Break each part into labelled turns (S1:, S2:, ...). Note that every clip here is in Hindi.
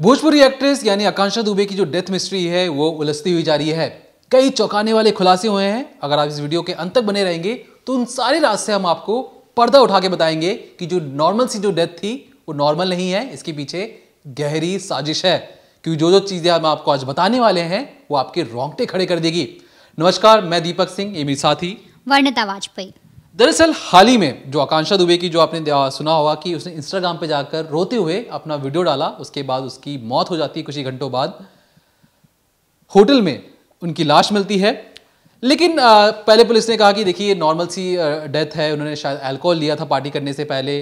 S1: भोजपुरी एक्ट्रेस यानी आकांक्षा दुबे की जो डेथ मिस्ट्री है वो उलझती हुई जा रही है। कई चौंकाने वाले खुलासे हुए हैं। अगर आप इस वीडियो के अंत तक बने रहेंगे तो उन सारे राज से हम आपको पर्दा उठा के बताएंगे कि जो नॉर्मल सी जो डेथ थी वो नॉर्मल नहीं है, इसके पीछे गहरी साजिश है। क्योंकि जो जो चीजें हम आपको आज बताने वाले हैं वो आपके रोंगटे खड़े कर देगी। नमस्कार, मैं दीपक सिंह, ये मेरी साथी
S2: वर्णिता वाजपेयी।
S1: दरअसल हाल ही में जो आकांक्षा दुबे की जो आपने सुना होगा कि उसने इंस्टाग्राम पे जाकर रोते हुए अपना वीडियो डाला, उसके बाद उसकी मौत हो जाती है। कुछ ही घंटों बाद होटल में उनकी लाश मिलती है। लेकिन पहले पुलिस ने कहा कि देखिए नॉर्मल सी डेथ है, उन्होंने शायद अल्कोहल लिया था पार्टी करने से पहले।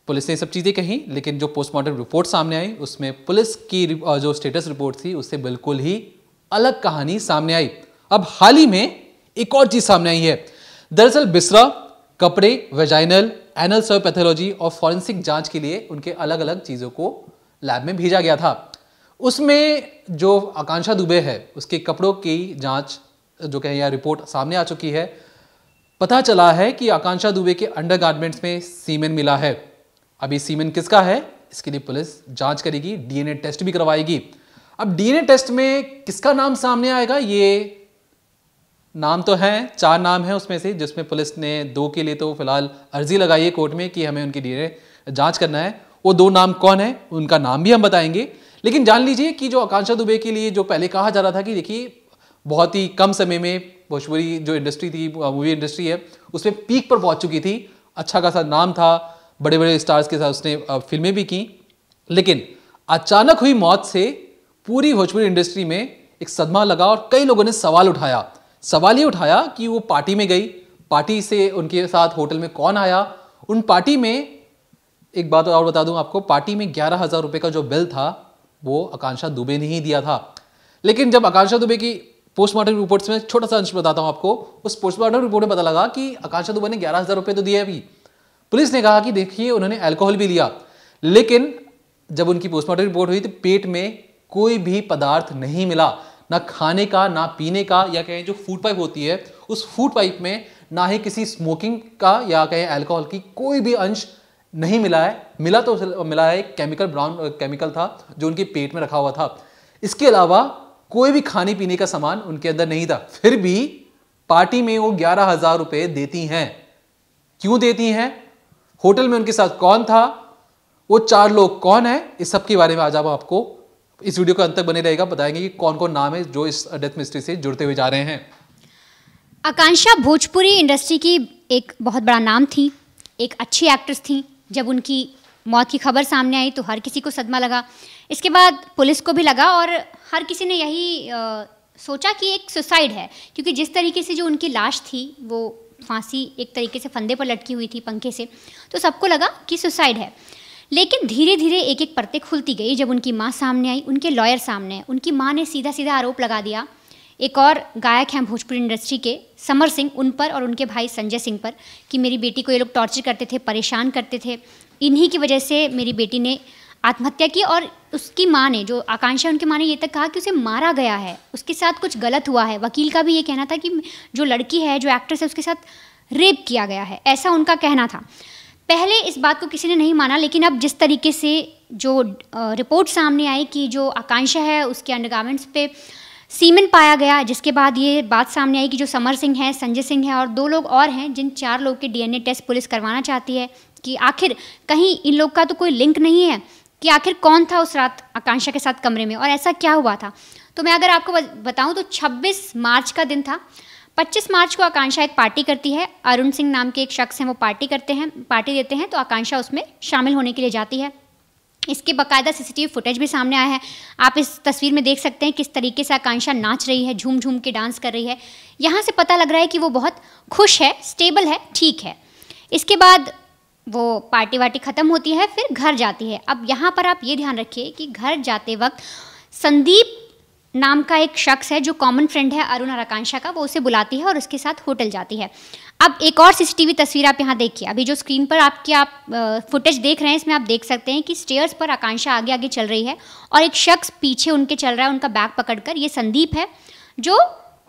S1: पुलिस ने सब चीज़ें कही, लेकिन जो पोस्टमार्टम रिपोर्ट सामने आई उसमें पुलिस की जो स्टेटस रिपोर्ट थी उससे बिल्कुल ही अलग कहानी सामने आई। अब हाल ही में एक और चीज़ सामने आई है। दरअसल बिस्रा, कपड़े, वेजाइनल, एनल सर्व पैथोलॉजी और फॉरेंसिक जांच के लिए उनके अलग अलग चीज़ों को लैब में भेजा गया था। उसमें जो आकांक्षा दुबे है उसके कपड़ों की जांच जो कहें या रिपोर्ट सामने आ चुकी है। पता चला है कि आकांक्षा दुबे के अंडरगारमेंट्स में सीमेन मिला है। अभी सीमेन किसका है इसके लिए पुलिस जांच करेगी, डीएनए टेस्ट भी करवाएगी। अब डीएनए टेस्ट में किसका नाम सामने आएगा, ये नाम तो हैं, 4 नाम हैं उसमें से, जिसमें पुलिस ने 2 के लिए तो फिलहाल अर्जी लगाई है कोर्ट में कि हमें उनकी डीएनए जांच करना है। वो 2 नाम कौन है उनका नाम भी हम बताएंगे। लेकिन जान लीजिए कि जो आकांक्षा दुबे के लिए जो पहले कहा जा रहा था कि देखिए बहुत ही कम समय में भोजपुरी जो इंडस्ट्री थी, मूवी इंडस्ट्री है, उसमें पीक पर पहुंच चुकी थी। अच्छा खासा नाम था, बड़े बड़े स्टार्स के साथ उसने फिल्में भी की। लेकिन अचानक हुई मौत से पूरी भोजपुरी इंडस्ट्री में एक सदमा लगा और कई लोगों ने सवाल ये उठाया कि वो पार्टी में गई, पार्टी से उनके साथ होटल में कौन आया। उन पार्टी में एक बात और बता दूं आपको, पार्टी में 11,000 रुपए का जो बिल था वो आकांक्षा दुबे ने ही दिया था। लेकिन जब आकांक्षा दुबे की पोस्टमार्टम रिपोर्ट्स में छोटा सा अंश बताता हूं आपको, उस पोस्टमार्टम रिपोर्ट में पता लगा कि आकांक्षा दुबे ने 11,000 रुपए तो दिए। अभी पुलिस ने कहा कि देखिए उन्होंने अल्कोहल भी लिया, लेकिन जब उनकी पोस्टमार्टम रिपोर्ट हुई तो पेट में कोई भी पदार्थ नहीं मिला, ना खाने का ना पीने का, या कहें जो फूड पाइप होती है उस फूड पाइप में ना ही किसी स्मोकिंग का या कहें अल्कोहल की कोई भी अंश नहीं मिला है। मिला तो मिला है केमिकल, ब्राउन केमिकल था जो उनके पेट में रखा हुआ था। इसके अलावा कोई भी खाने पीने का सामान उनके अंदर नहीं था। फिर भी पार्टी में वो 11,000 रुपए देती हैं। क्यों देती हैं? होटल में उनके साथ कौन था, वो 4 लोग कौन है, इस सब के बारे में आज आपको इस वीडियो के अंत तक बने रहेगा, बताएंगे कि कौन कौन नाम है जो इस डेथ मिस्ट्री से जुड़ते हुए जा रहे हैं।
S2: आकांक्षा भोजपुरी इंडस्ट्री की एक बहुत बड़ा नाम थी, एक अच्छी एक्ट्रेस थी। जब उनकी मौत की खबर सामने आई तो हर किसी को सदमा लगा। इसके बाद पुलिस को भी लगा और हर किसी ने यही सोचा कि एक सुसाइड है, क्योंकि जिस तरीके से जो उनकी लाश थी वो फांसी एक तरीके से फंदे पर लटकी हुई थी पंखे से, तो सबको लगा कि सुसाइड है। लेकिन धीरे धीरे एक एक परतें खुलती गई। जब उनकी माँ सामने आई, उनके लॉयर सामने आए, उनकी माँ ने सीधा सीधा आरोप लगा दिया एक और गायक हैं भोजपुरी इंडस्ट्री के, समर सिंह, उन पर और उनके भाई संजय सिंह पर, कि मेरी बेटी को ये लोग टॉर्चर करते थे, परेशान करते थे, इन्हीं की वजह से मेरी बेटी ने आत्महत्या की। और उसकी माँ ने, जो आकांक्षा उनकी माँ ने, ये तक कहा कि उसे मारा गया है, उसके साथ कुछ गलत हुआ है। वकील का भी ये कहना था कि जो लड़की है, जो एक्ट्रेस है, उसके साथ रेप किया गया है, ऐसा उनका कहना था। पहले इस बात को किसी ने नहीं माना, लेकिन अब जिस तरीके से जो रिपोर्ट सामने आई कि जो आकांक्षा है उसके अंडरगारमेंट्स पे सीमेन पाया गया, जिसके बाद ये बात सामने आई कि जो समर सिंह है, संजय सिंह है और 2 लोग और हैं, जिन 4 लोग के डीएनए टेस्ट पुलिस करवाना चाहती है कि आखिर कहीं इन लोग का तो कोई लिंक नहीं है, कि आखिर कौन था उस रात आकांक्षा के साथ कमरे में और ऐसा क्या हुआ था। तो मैं अगर आपको बताऊँ तो 26 मार्च का दिन था। 25 मार्च को आकांक्षा एक पार्टी करती है, अरुण सिंह नाम के एक शख्स हैं, वो पार्टी देते हैं, तो आकांक्षा उसमें शामिल होने के लिए जाती है। इसके बाकायदा सीसीटीवी फुटेज भी सामने आया है। आप इस तस्वीर में देख सकते हैं किस तरीके से आकांक्षा नाच रही है, झूम झूम के डांस कर रही है। यहाँ से पता लग रहा है कि वो बहुत खुश है, स्टेबल है, ठीक है। इसके बाद वो पार्टी वार्टी ख़त्म होती है, फिर घर जाती है। अब यहाँ पर आप ये ध्यान रखिए कि घर जाते वक्त संदीप नाम का एक शख्स है जो कॉमन फ्रेंड है अरुण और आकांक्षा का, वो उसे बुलाती है और उसके साथ होटल जाती है। अब एक और सीसीटीवी तस्वीर आप यहाँ देखिए। अभी जो स्क्रीन पर आप फुटेज देख रहे हैं, इसमें आप देख सकते हैं कि स्टेयर्स पर आकांक्षा आगे आगे चल रही है और एक शख्स पीछे उनके चल रहा है, उनका बैग पकड़कर। ये संदीप है जो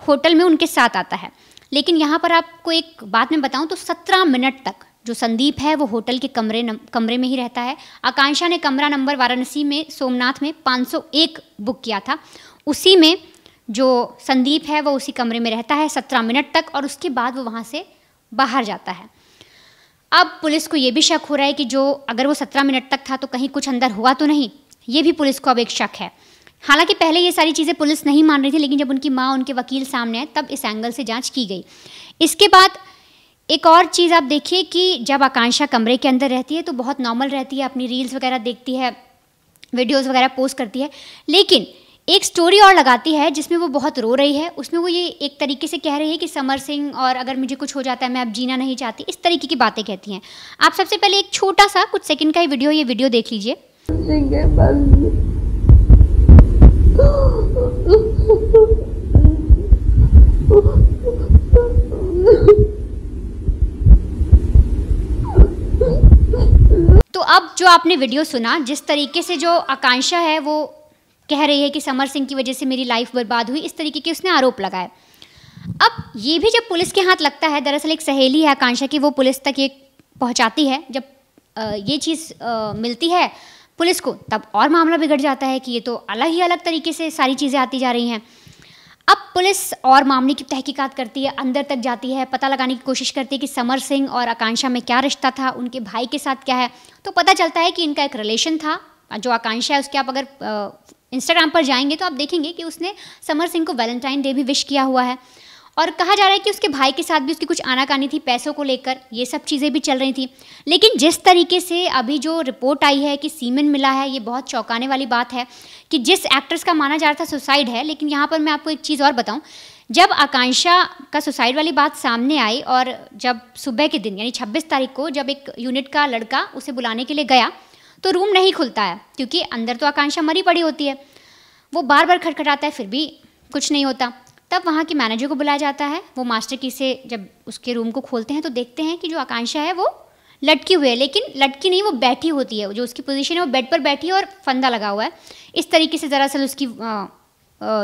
S2: होटल में उनके साथ आता है। लेकिन यहाँ पर आपको एक बात मैं बताऊँ तो 17 मिनट तक जो संदीप है वो होटल के कमरे में ही रहता है। आकांक्षा ने कमरा नंबर वाराणसी में सोमनाथ में 501 बुक किया था। उसी में जो संदीप है वो उसी कमरे में रहता है 17 मिनट तक, और उसके बाद वो वहाँ से बाहर जाता है। अब पुलिस को ये भी शक हो रहा है कि जो अगर वो 17 मिनट तक था तो कहीं कुछ अंदर हुआ तो नहीं, ये भी पुलिस को अब एक शक है। हालांकि पहले ये सारी चीज़ें पुलिस नहीं मान रही थी, लेकिन जब उनकी माँ, उनके वकील सामने आए तब इस एंगल से जांच की गई। इसके बाद एक और चीज़ आप देखिए कि जब आकांक्षा कमरे के अंदर रहती है तो बहुत नॉर्मल रहती है, अपनी रील्स वगैरह देखती है, वीडियोज़ वगैरह पोस्ट करती है, लेकिन एक स्टोरी और लगाती है जिसमें वो बहुत रो रही है। उसमें वो ये एक तरीके से कह रही है कि समर सिंह और अगर मुझे कुछ हो जाता है मैं अब जीना नहीं चाहती, इस तरीके की बातें कहती हैं। आप सबसे पहले एक छोटा सा कुछ सेकंड का ही ये वीडियो देख लीजिए। तो अब जो आपने वीडियो सुना, जिस तरीके से जो आकांक्षा है वो कह रही है कि समर सिंह की वजह से मेरी लाइफ बर्बाद हुई, इस तरीके के उसने आरोप लगाए। अब ये भी जब पुलिस के हाथ लगता है, दरअसल एक सहेली है आकांक्षा की, वो पुलिस तक ये पहुंचाती है। जब ये चीज़ मिलती है पुलिस को, तब और मामला बिगड़ जाता है कि ये तो अलग ही अलग तरीके से सारी चीज़ें आती जा रही हैं। अब पुलिस और मामले की तहकीकात करती है, अंदर तक जाती है, पता लगाने की कोशिश करती है कि समर सिंह और आकांक्षा में क्या रिश्ता था, उनके भाई के साथ क्या है। तो पता चलता है कि इनका एक रिलेशन था। जो आकांक्षा है उसके आप अगर इंस्टाग्राम पर जाएंगे तो आप देखेंगे कि उसने समर सिंह को वैलेंटाइन डे भी विश किया हुआ है, और कहा जा रहा है कि उसके भाई के साथ भी उसकी कुछ आनाकानी थी पैसों को लेकर, ये सब चीज़ें भी चल रही थी। लेकिन जिस तरीके से अभी जो रिपोर्ट आई है कि सीमेन मिला है, ये बहुत चौंकाने वाली बात है कि जिस एक्ट्रेस का माना जा रहा था सुसाइड है, लेकिन यहाँ पर मैं आपको एक चीज़ और बताऊँ, जब आकांक्षा का सुसाइड वाली बात सामने आई और जब सुबह के दिन यानी 26 तारीख को जब एक यूनिट का लड़का उसे बुलाने के लिए गया तो रूम नहीं खुलता है, क्योंकि अंदर तो आकांक्षा मरी पड़ी होती है। वो बार बार खटखटाता है, फिर भी कुछ नहीं होता। तब वहाँ के मैनेजर को बुलाया जाता है। वो मास्टर की से जब उसके रूम को खोलते हैं तो देखते हैं कि जो आकांक्षा है वो लटकी हुई है, लेकिन लटकी नहीं, वो बैठी होती है। जो उसकी पोजीशन है वो बेड पर बैठी है और फंदा लगा हुआ है। इस तरीके से दरअसल उसकी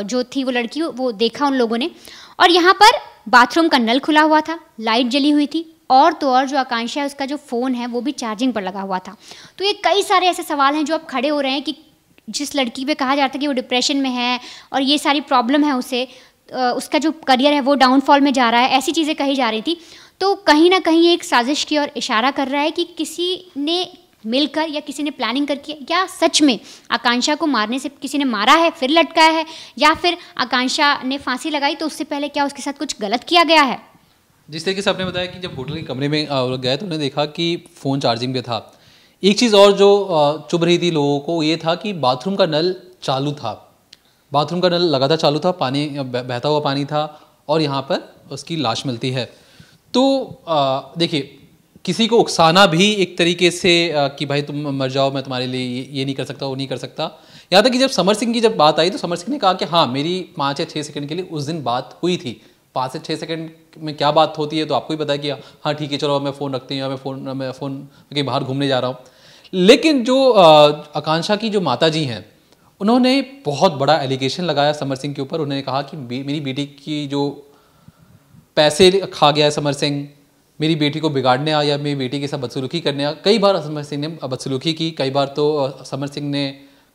S2: जो थी वो लड़की, वो देखा उन लोगों ने। और यहाँ पर बाथरूम का नल खुला हुआ था, लाइट जली हुई थी, और तो और जो आकांक्षा है उसका जो फ़ोन है वो भी चार्जिंग पर लगा हुआ था। तो ये कई सारे ऐसे सवाल हैं जो अब खड़े हो रहे हैं कि जिस लड़की पे कहा जाता है कि वो डिप्रेशन में है और ये सारी प्रॉब्लम है उसे, उसका जो करियर है वो डाउनफॉल में जा रहा है, ऐसी चीज़ें कही जा रही थी। तो कहीं ना कहीं एक साजिश की ओर इशारा कर रहा है कि किसी ने मिलकर या किसी ने प्लानिंग करके, या सच में आकांक्षा को मारने से किसी ने मारा है फिर लटकाया है, या फिर आकांक्षा ने फांसी लगाई तो उससे पहले क्या उसके साथ कुछ गलत किया गया है।
S1: जिस तरीके से आपने बताया कि जब होटल के कमरे में गए तो उन्होंने देखा कि फ़ोन चार्जिंग पे था। एक चीज़ और जो चुभ रही थी लोगों को, ये था कि बाथरूम का नल चालू था, बाथरूम का नल लगातार चालू था, पानी बहता हुआ पानी था, और यहाँ पर उसकी लाश मिलती है। तो देखिए, किसी को उकसाना भी एक तरीके से कि भाई तुम मर जाओ, मैं तुम्हारे लिए ये नहीं कर सकता, वो नहीं कर सकता। यहाँ तक कि जब समर सिंह की जब बात आई तो समर सिंह ने कहा कि हाँ, मेरी 5 या 6 सेकंड के लिए उस दिन बात हुई थी। 5 से 6 सेकंड में क्या बात होती है तो आपको ही पता है कि हाँ ठीक है, चलो मैं फ़ोन रखती हूँ, मैं फ़ोन कहीं बाहर घूमने जा रहा हूँ। लेकिन जो आकांक्षा की जो माता जी हैं, उन्होंने बहुत बड़ा एलिगेशन लगाया समर सिंह के ऊपर। उन्होंने कहा कि मेरी बेटी की जो पैसे खा गया है समर सिंह, मेरी बेटी को बिगाड़ने आया, मेरी बेटी के साथ बदसलूकी करने आया। कई बार समर सिंह ने बदसलूकी की, कई बार तो समर सिंह ने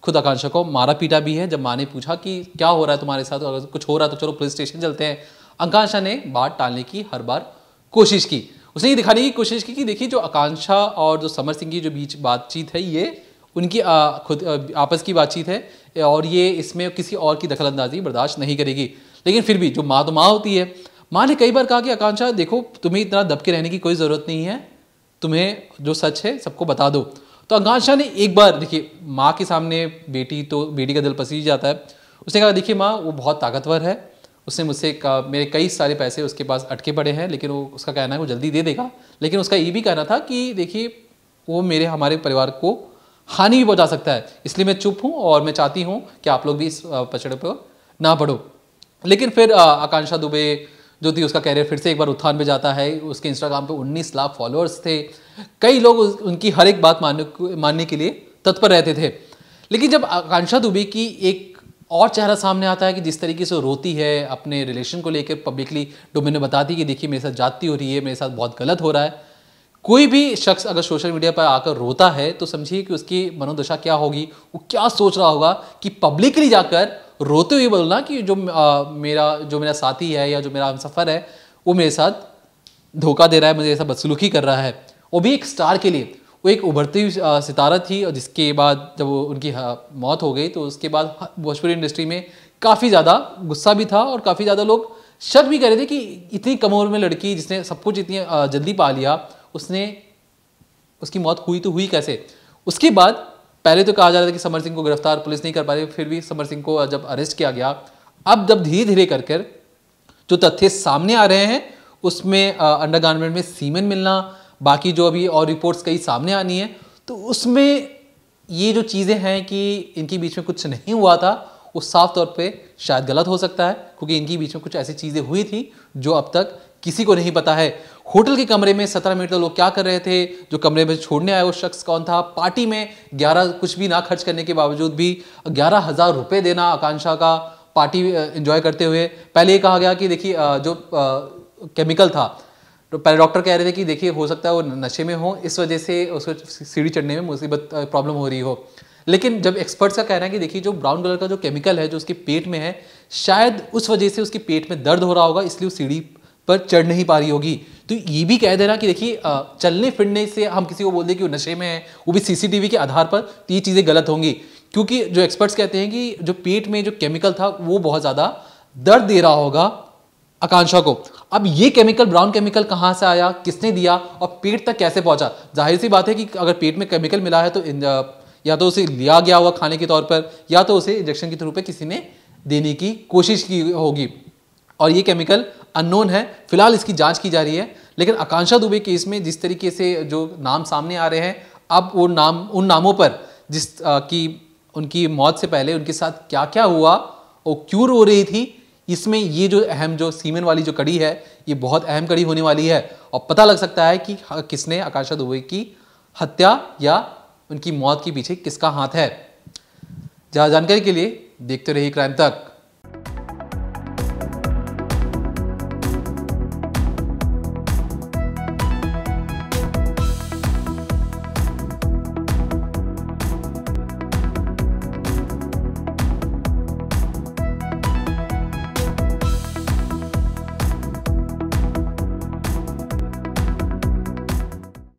S1: खुद आकांक्षा को मारा पीटा भी है। जब माँ ने पूछा कि क्या हो रहा है तुम्हारे साथ, अगर कुछ हो रहा है तो चलो पुलिस स्टेशन चलते हैं, आकांक्षा ने बात टालने की हर बार कोशिश की। उसने ये दिखाने की कोशिश की कि देखिए, जो आकांक्षा और जो समर सिंह की जो बीच बातचीत है, ये उनकी खुद आपस की बातचीत है, और ये इसमें किसी और की दखलंदाजी बर्दाश्त नहीं करेगी। लेकिन फिर भी जो माँ तो माँ होती है। माँ ने कई बार कहा कि आकांक्षा देखो, तुम्हें इतना दब के रहने की कोई ज़रूरत नहीं है, तुम्हें जो सच है सबको बता दो। तो आकांक्षा ने एक बार, देखिए माँ के सामने बेटी का दिल पसीज जाता है। उसने कहा देखिए माँ, वो बहुत ताकतवर है, उसने मुझसे कहा मेरे कई सारे पैसे उसके पास अटके पड़े हैं, लेकिन वो उसका कहना है वो जल्दी दे देगा। लेकिन उसका ये भी कहना था कि देखिए, वो हमारे परिवार को हानि भी पहुंचा सकता है, इसलिए मैं चुप हूँ और मैं चाहती हूँ कि आप लोग भी इस पचड़े पर ना पड़ो। लेकिन फिर आकांक्षा दुबे जो थी, उसका कैरियर फिर से एक बार उत्थान पे जाता है। उसके इंस्टाग्राम पे 19 लाख फॉलोअर्स थे। कई लोग उनकी हर एक बात मानने के लिए तत्पर रहते थे। लेकिन जब आकांक्षा दुबे की एक और चेहरा सामने आता है कि जिस तरीके से रोती है अपने रिलेशन को लेकर, पब्लिकली डोमेन में बताती है कि देखिए मेरे साथ जाती हो रही है, मेरे साथ बहुत गलत हो रहा है, कोई भी शख्स अगर सोशल मीडिया पर आकर रोता है तो समझिए कि उसकी मनोदशा क्या होगी, वो क्या सोच रहा होगा कि पब्लिकली जाकर रोते हुए बोलना कि जो मेरा साथी है या जो मेरा हमसफर है वो मेरे साथ धोखा दे रहा है, मुझे ऐसा बदसलूकी कर रहा है। वो भी एक स्टार के लिए, वो एक उभरती हुई सितारा थी, और जिसके बाद जब उनकी मौत हो गई तो उसके बाद भोजपुरी इंडस्ट्री में काफ़ी ज़्यादा गुस्सा भी था और काफ़ी ज़्यादा लोग शक भी कर रहे थे कि इतनी कम उम्र में लड़की जिसने सब कुछ इतनी जल्दी पा लिया, उसकी मौत हुई तो हुई कैसे। उसके बाद पहले तो कहा जा रहा था कि समर सिंह को गिरफ्तार पुलिस नहीं कर पा रही, फिर भी समर सिंह को जब अरेस्ट किया गया, अब जब धीरे धीरे कर जो तथ्य सामने आ रहे हैं उसमें अंडरगारमेंट में सीमेन मिलना, बाकी जो अभी और रिपोर्ट्स कई सामने आनी है, तो उसमें ये जो चीज़ें हैं कि इनके बीच में कुछ नहीं हुआ था, वो साफ तौर पे शायद गलत हो सकता है, क्योंकि इनके बीच में कुछ ऐसी चीज़ें हुई थी जो अब तक किसी को नहीं पता है। होटल के कमरे में 17 मिनट तक लोग क्या कर रहे थे, जो कमरे में छोड़ने आया वो शख्स कौन था, पार्टी में 11 कुछ भी ना खर्च करने के बावजूद भी 11,000 रुपये देना आकांक्षा का पार्टी एंजॉय करते हुए। पहले ये कहा गया कि देखिए जो केमिकल था, तो पहले डॉक्टर कह रहे थे कि देखिए हो सकता है वो नशे में हो, इस वजह से उसको सीढ़ी चढ़ने में मुसीबत प्रॉब्लम हो रही हो। लेकिन जब एक्सपर्ट्स का कहना है कि देखिए जो ब्राउन कलर का जो केमिकल है जो उसके पेट में है, शायद उस वजह से उसके पेट में दर्द हो रहा होगा, इसलिए वो सीढ़ी पर चढ़ नहीं पा रही होगी। तो ये भी कह देना कि देखिए चलने फिरने से हम किसी को बोल दें कि वो नशे में है, वो भी सीसीटीवी के आधार पर, तो ये चीज़ें गलत होंगी, क्योंकि जो एक्सपर्ट्स कहते हैं कि जो पेट में जो केमिकल था वो बहुत ज़्यादा दर्द दे रहा होगा आकांक्षा को। अब ये केमिकल, ब्राउन केमिकल कहाँ से आया, किसने दिया और पेट तक कैसे पहुंचा। जाहिर सी बात है कि अगर पेट में केमिकल मिला है तो या तो उसे लिया गया हुआ खाने के तौर पर, या तो उसे इंजेक्शन के थ्रू पे किसी ने देने की कोशिश की होगी, और ये केमिकल अननोन है। फिलहाल इसकी जांच की जा रही है। लेकिन आकांक्षा दुबे केस में जिस तरीके से जो नाम सामने आ रहे हैं, अब वो नाम, उन नामों पर जिस की उनकी मौत से पहले उनके साथ क्या क्या हुआ और क्यों रो रही थी, इसमें ये जो अहम जो सीमेन वाली जो कड़ी है, ये बहुत अहम कड़ी होने वाली है, और पता लग सकता है कि किसने आकांक्षा दुबे की हत्या या उनकी मौत के पीछे किसका हाथ है। ज़्यादा जानकारी के लिए देखते रहिए क्राइम तक।